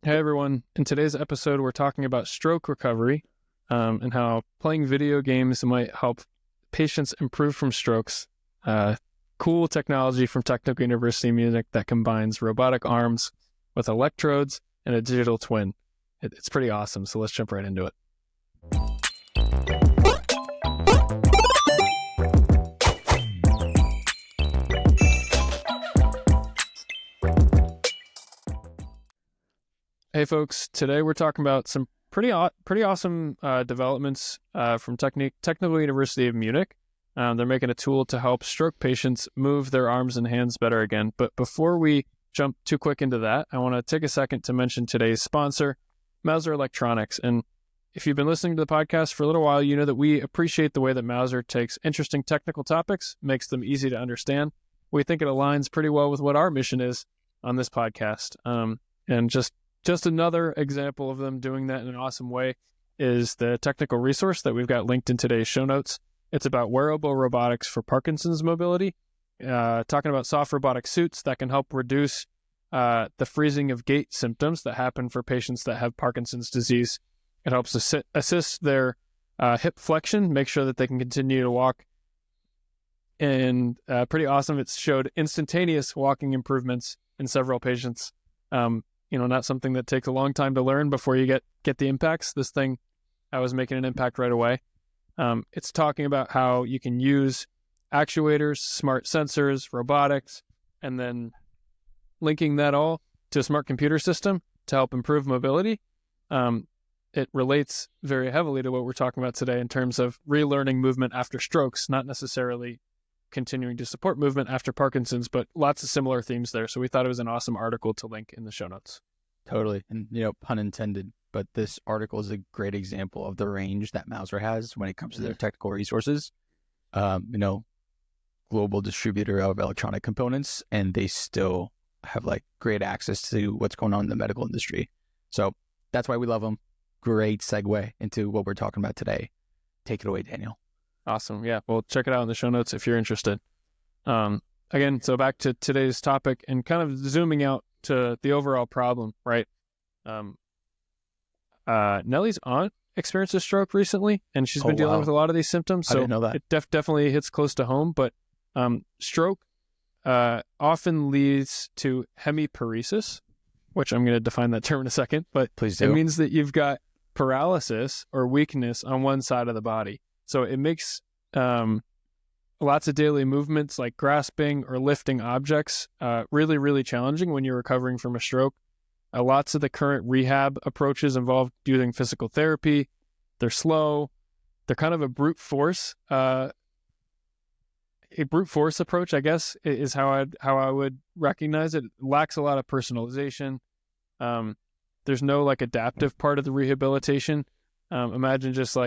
Hey everyone, in today's episode we're talking about stroke recovery and how playing video games might help patients improve from strokes. Cool technology from Technical University of Munich that combines robotic arms with electrodes and a digital twin. It's pretty awesome, so let's jump right into it. Hey folks, today we're talking about some pretty awesome developments from Technical University of Munich. They're making a tool to help stroke patients move their arms and hands better again. But before we jump too quick into that, I want to take a second to mention today's sponsor, Mauser Electronics. And if you've been listening to the podcast for a little while, you know that we appreciate the way that Mauser takes interesting technical topics, makes them easy to understand. We think it aligns pretty well with what our mission is on this podcast. And just another example of them doing that in an awesome way is the technical resource that we've got linked in today's show notes. It's about wearable robotics for Parkinson's mobility, talking about soft robotic suits that can help reduce the freezing of gait symptoms that happen for patients that have Parkinson's disease. It helps assist their hip flexion, make sure that they can continue to walk. And pretty awesome. It's showed instantaneous walking improvements in several patients. Not something that takes a long time to learn before you get the impacts. This thing, I was making an impact right away. It's talking about how you can use actuators, smart sensors, robotics, and then linking that all to a smart computer system to help improve mobility. It relates very heavily to what we're talking about today in terms of relearning movement after strokes, not necessarily continuing to support movement after Parkinson's, but lots of similar themes there. So we thought it was an awesome article to link in the show notes. Totally. And, pun intended, but this article is a great example of the range that Mauser has when it comes to their technical resources. Global distributor of electronic components, and they still have great access to what's going on in the medical industry. So that's why we love them. Great segue into what we're talking about today. Take it away, Daniel. Awesome. Yeah. Well, check it out in the show notes if you're interested. Again, so back to today's topic and kind of zooming out to the overall problem, right? Nellie's aunt experienced a stroke recently, and she's been dealing with a lot of these symptoms. So I didn't know that. It definitely hits close to home, but stroke often leads to hemiparesis, which I'm going to define that term in a second, but Please do. It means that you've got paralysis or weakness on one side of the body. So it makes lots of daily movements like grasping or lifting objects really, really challenging when you're recovering from a stroke. Lots of the current rehab approaches involve using physical therapy. They're slow. They're kind of a brute force. A brute force approach, I guess, is how I would recognize it. It lacks a lot of personalization. There's no adaptive part of the rehabilitation. Imagine just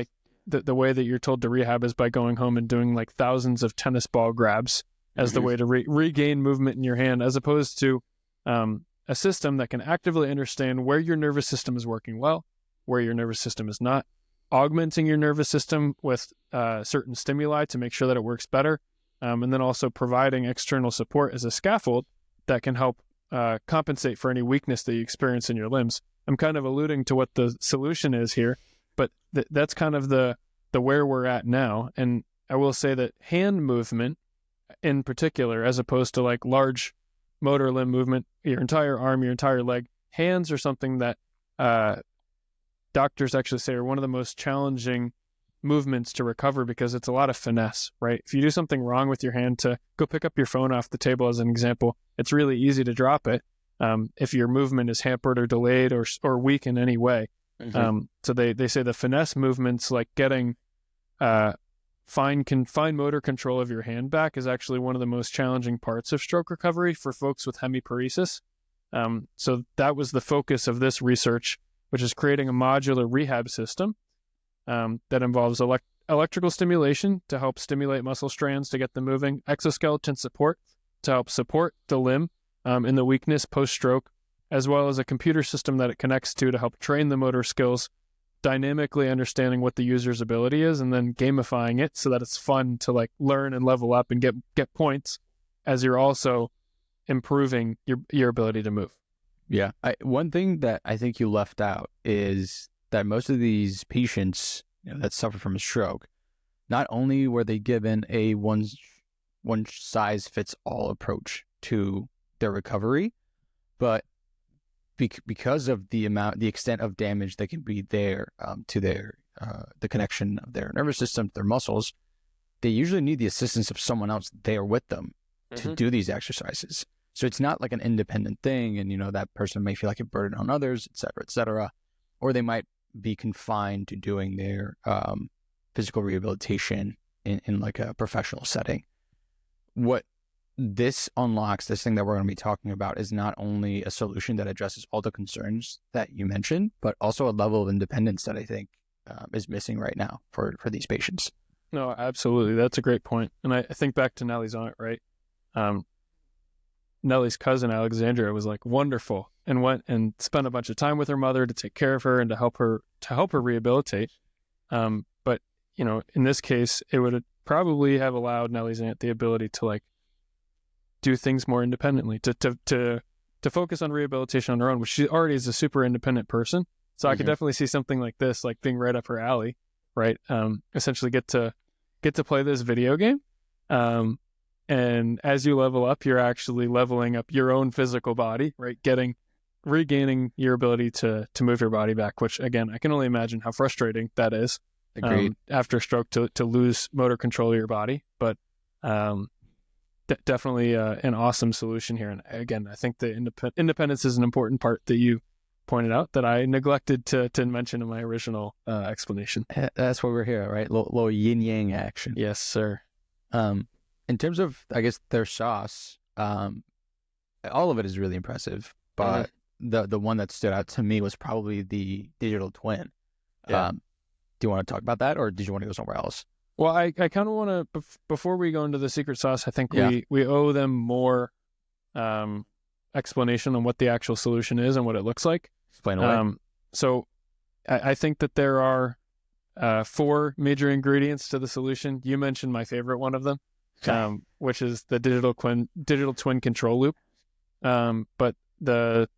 the way that you're told to rehab is by going home and doing thousands of tennis ball grabs as the way to regain movement in your hand, as opposed to a system that can actively understand where your nervous system is working well, where your nervous system is not, augmenting your nervous system with certain stimuli to make sure that it works better, and then also providing external support as a scaffold that can help compensate for any weakness that you experience in your limbs. I'm kind of alluding to what the solution is here, but that's kind of the where we're at now. And I will say that hand movement in particular, as opposed to large motor limb movement, your entire arm, your entire leg, hands are something that doctors actually say are one of the most challenging movements to recover because it's a lot of finesse, right? If you do something wrong with your hand to go pick up your phone off the table, as an example, it's really easy to drop it if your movement is hampered or delayed or weak in any way. So they say the finesse movements, like getting fine motor control of your hand back, is actually one of the most challenging parts of stroke recovery for folks with hemiparesis. So that was the focus of this research, which is creating a modular rehab system that involves electrical stimulation to help stimulate muscle strands to get them moving, exoskeleton support to help support the limb in the weakness post-stroke, as well as a computer system that it connects to help train the motor skills, dynamically understanding what the user's ability is, and then gamifying it so that it's fun to learn and level up and get points as you're also improving your ability to move. Yeah. One thing that I think you left out is that most of these patients, that suffer from a stroke, not only were they given a one size fits all approach to their recovery, but because of the extent of damage that can be there to their the connection of their nervous system, their muscles, they usually need the assistance of someone else there with them to do these exercises. So it's not like an independent thing, and that person may feel like a burden on others, et cetera, or they might be confined to doing their physical rehabilitation in like a professional setting. What this unlocks, this thing that we're going to be talking about, is not only a solution that addresses all the concerns that you mentioned, but also a level of independence that I think is missing right now for these patients. No, absolutely. That's a great point. And I think back to Nellie's aunt, right? Nellie's cousin, Alexandria, was like wonderful and went and spent a bunch of time with her mother to take care of her and to help her rehabilitate. But, in this case, it would probably have allowed Nellie's aunt the ability to like do things more independently, to focus on rehabilitation on her own, which she already is a super independent person. So I could definitely see something like this, like being right up her alley, right? Essentially get to play this video game. And as you level up, you're actually leveling up your own physical body, right? Regaining your ability to move your body back, which again, I can only imagine how frustrating that is. Agreed. After a stroke to lose motor control of your body. But definitely an awesome solution here. And again, I think the independence is an important part that you pointed out that I neglected to mention in my original explanation. That's why we're here, right? Little yin-yang action. Yes, sir. In terms of, I guess, their sauce, all of it is really impressive. But the one that stood out to me was probably the digital twin. Yeah. Do you want to talk about that, or did you want to go somewhere else? Well, I kind of want to, before we go into the secret sauce, I think we owe them more explanation on what the actual solution is and what it looks like. Explain away. So I think that there are 4 major ingredients to the solution. You mentioned my favorite one of them, which is the digital twin control loop. But the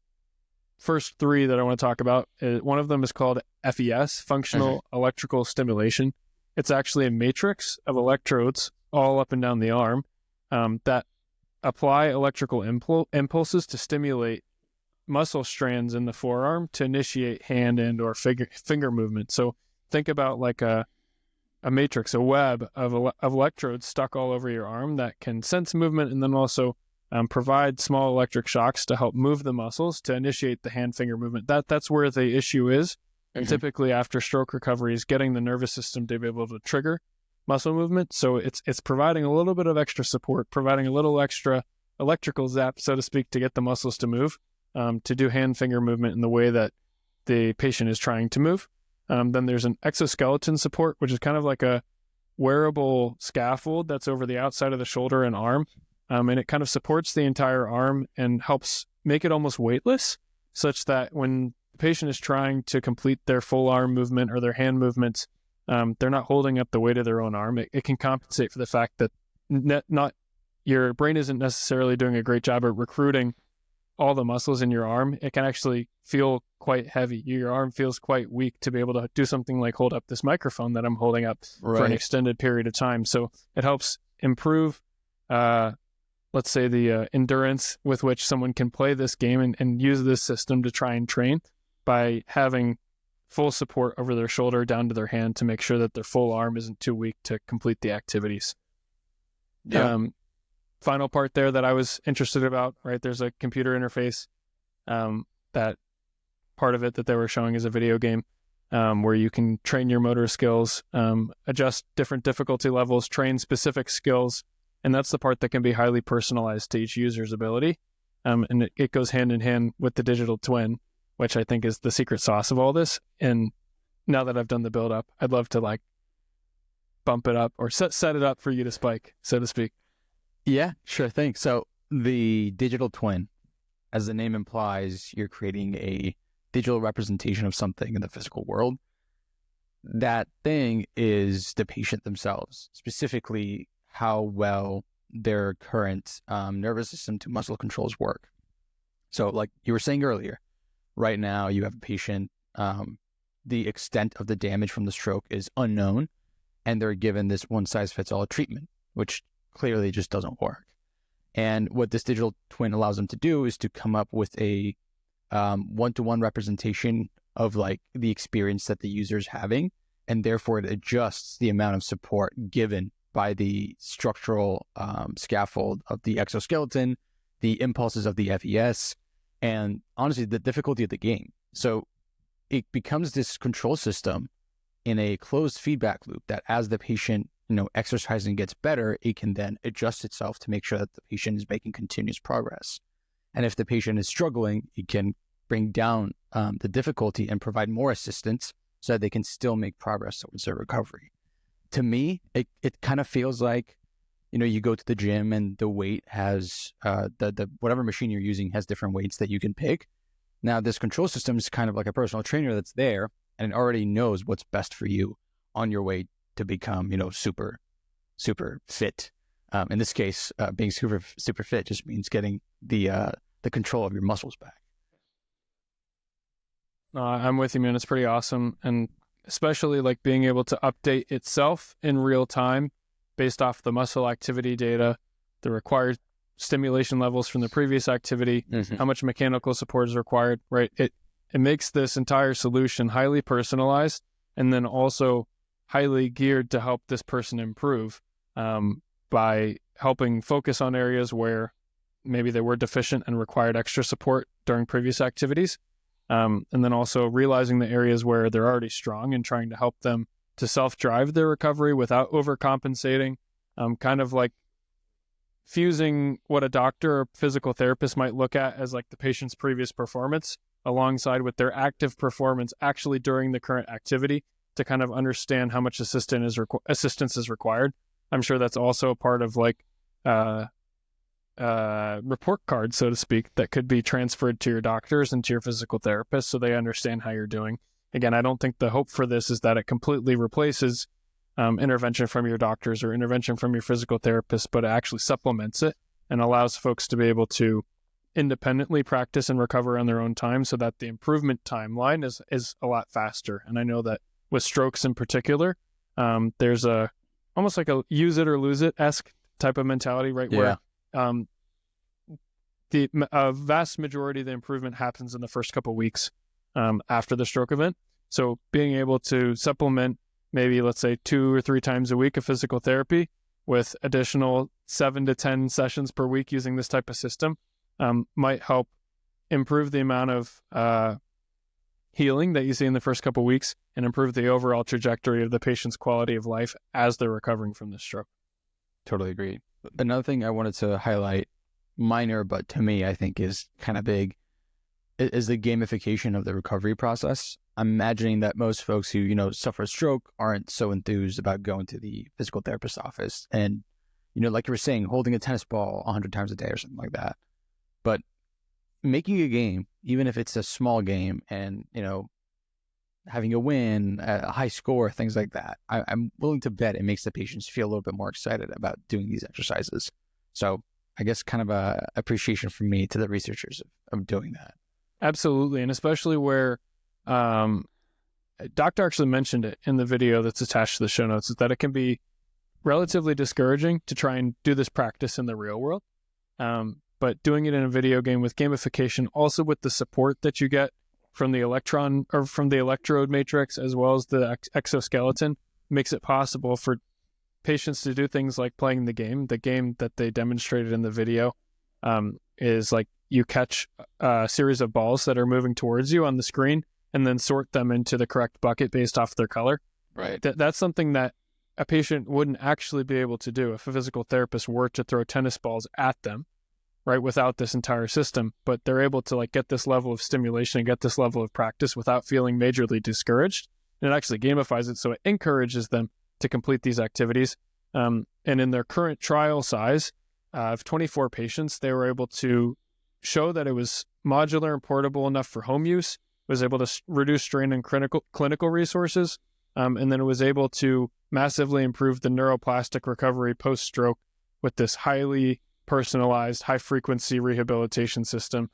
first 3 that I want to talk about, one of them is called FES, functional electrical stimulation. It's actually a matrix of electrodes all up and down the arm that apply electrical impulses to stimulate muscle strands in the forearm to initiate hand and or finger movement. So think about like a matrix, a web of electrodes stuck all over your arm that can sense movement and then also provide small electric shocks to help move the muscles to initiate the hand-finger movement. That's where the issue is. And typically after stroke recovery is getting the nervous system to be able to trigger muscle movement. So it's providing a little bit of extra support, providing a little extra electrical zap, so to speak, to get the muscles to move, to do hand-finger movement in the way that the patient is trying to move. Then there's an exoskeleton support, which is kind of like a wearable scaffold that's over the outside of the shoulder and arm. And it kind of supports the entire arm and helps make it almost weightless, such that when the patient is trying to complete their full arm movement or their hand movements, they're not holding up the weight of their own arm. It can compensate for the fact that not your brain isn't necessarily doing a great job at recruiting all the muscles in your arm. It can actually feel quite heavy. Your arm feels quite weak to be able to do something like hold up this microphone that I'm holding up for an extended period of time. So it helps improve, let's say, the endurance with which someone can play this game and use this system to try and train by having full support over their shoulder down to their hand to make sure that their full arm isn't too weak to complete the activities. Yeah. Final part there that I was interested about, right? There's a computer interface. That part of it that they were showing is a video game where you can train your motor skills, adjust different difficulty levels, train specific skills. And that's the part that can be highly personalized to each user's ability. And it goes hand in hand with the digital twin, which I think is the secret sauce of all this. And now that I've done the build up, I'd love to like bump it up or set it up for you to spike, so to speak. Yeah, sure thing. So the digital twin, as the name implies, you're creating a digital representation of something in the physical world. That thing is the patient themselves, specifically how well their current nervous system to muscle controls work. So like you were saying earlier, right now you have a patient, the extent of the damage from the stroke is unknown, and they're given this one-size-fits-all treatment, which clearly just doesn't work. And what this digital twin allows them to do is to come up with a one-to-one representation of like the experience that the user is having, and therefore it adjusts the amount of support given by the structural scaffold of the exoskeleton, the impulses of the FES, and honestly, the difficulty of the game. So it becomes this control system in a closed feedback loop that as the patient, exercising gets better, it can then adjust itself to make sure that the patient is making continuous progress. And if the patient is struggling, it can bring down the difficulty and provide more assistance so that they can still make progress towards their recovery. To me, it kind of feels like, you go to the gym and the weight has, the whatever machine you're using has different weights that you can pick. Now, this control system is kind of like a personal trainer that's there and it already knows what's best for you on your way to become, super, super fit. In this case, being super, super fit just means getting the control of your muscles back. I'm with you, man. It's pretty awesome. And especially like being able to update itself in real time based off the muscle activity data, the required stimulation levels from the previous activity, how much mechanical support is required, right? It makes this entire solution highly personalized and then also highly geared to help this person improve by helping focus on areas where maybe they were deficient and required extra support during previous activities. And then also realizing the areas where they're already strong and trying to help them to self-drive their recovery without overcompensating, kind of like fusing what a doctor or physical therapist might look at as like the patient's previous performance alongside with their active performance actually during the current activity to kind of understand how much assistance is required. I'm sure that's also a part of like report card, so to speak, that could be transferred to your doctors and to your physical therapist so they understand how you're doing. Again, I don't think the hope for this is that it completely replaces intervention from your doctors or intervention from your physical therapist, but it actually supplements it and allows folks to be able to independently practice and recover on their own time so that the improvement timeline is a lot faster. And I know that with strokes in particular, there's almost like a use it or lose it-esque type of mentality, right? Yeah. Where the vast majority of the improvement happens in the first couple of weeks after the stroke event. So being able to supplement maybe, let's say, 2 or 3 times a week of physical therapy with additional 7 to 10 sessions per week using this type of system might help improve the amount of healing that you see in the first couple of weeks and improve the overall trajectory of the patient's quality of life as they're recovering from the stroke. Totally agree. Another thing I wanted to highlight, minor, but to me, I think is kind of big, is the gamification of the recovery process. I'm imagining that most folks who, suffer a stroke aren't so enthused about going to the physical therapist's office and, like you were saying, holding a tennis ball 100 times a day or something like that. But making a game, even if it's a small game and, having a win, a high score, things like that, I'm willing to bet it makes the patients feel a little bit more excited about doing these exercises. So I guess kind of a appreciation from me to the researchers of doing that. Absolutely. And especially where doctor actually mentioned it in the video that's attached to the show notes, is that it can be relatively discouraging to try and do this practice in the real world. But doing it in a video game with gamification, also with the support that you get from the electrode matrix, as well as the exoskeleton, makes it possible for patients to do things like playing the game. The game that they demonstrated in the video is like you catch a series of balls that are moving towards you on the screen and then sort them into the correct bucket based off their color. Right. That's something that a patient wouldn't actually be able to do if a physical therapist were to throw tennis balls at them, right, without this entire system. But they're able to like get this level of stimulation and get this level of practice without feeling majorly discouraged. And it actually gamifies it, so it encourages them to complete these activities. And in their current trial size of 24 patients, they were able to show that it was modular and portable enough for home use, was able to reduce strain on clinical resources, and then it was able to massively improve the neuroplastic recovery post-stroke with this highly personalized, high-frequency rehabilitation system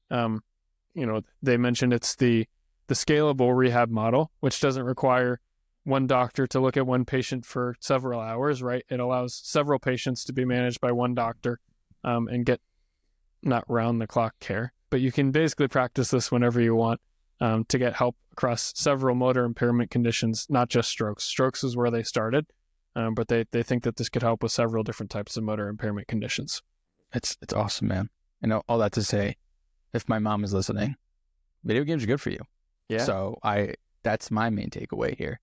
They mentioned it's the scalable rehab model, which doesn't require one doctor to look at one patient for several hours, right? It allows several patients to be managed by one doctor and get not round the clock care, but you can basically practice this whenever you want to get help across several motor impairment conditions, not just strokes. Strokes is where they started, but they think that this could help with several different types of motor impairment conditions. It's awesome, man. And all that to say, if my mom is listening, video games are good for you. Yeah. So that's my main takeaway here.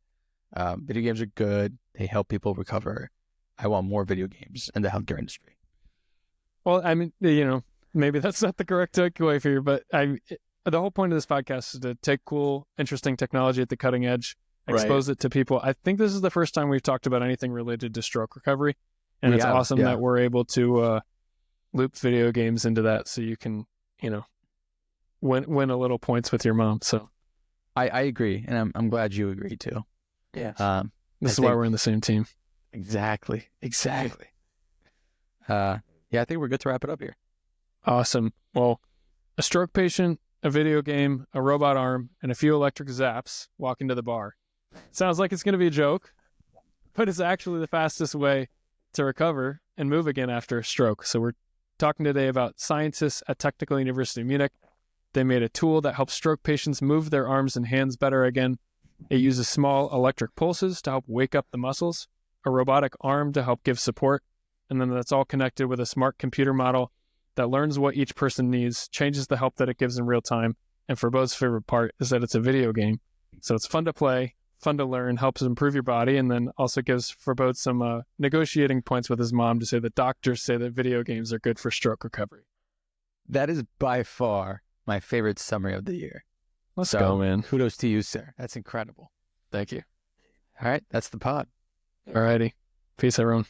Video games are good. They help people recover. I want more video games in the healthcare industry. Well, I mean, maybe that's not the correct takeaway for you, but the whole point of this podcast is to take cool, interesting technology at the cutting edge, expose it to people. I think this is the first time we've talked about anything related to stroke recovery, and it's awesome that we're able to loop video games into that, so you can, win a little points with your mom. So I agree, and I'm glad you agree too. Yeah. This is why we're in the same team. Exactly. I think we're good to wrap it up here. Awesome. Well, a stroke patient, a video game, a robot arm, and a few electric zaps walk into the bar. Sounds like it's going to be a joke, but it's actually the fastest way to recover and move again after a stroke. So we're talking today about scientists at Technical University of Munich. They made a tool that helps stroke patients move their arms and hands better again. It uses small electric pulses to help wake up the muscles, a robotic arm to help give support, and then that's all connected with a smart computer model that learns what each person needs, changes the help that it gives in real time, and Forbod's favorite part is that it's a video game. So it's fun to play, fun to learn, helps improve your body, and then also gives Forbod some negotiating points with his mom to say that doctors say that video games are good for stroke recovery. That is by far my favorite summary of the year. Let's go, man. Kudos to you, sir. That's incredible. Thank you. All right. That's the pod. All righty. Peace, everyone.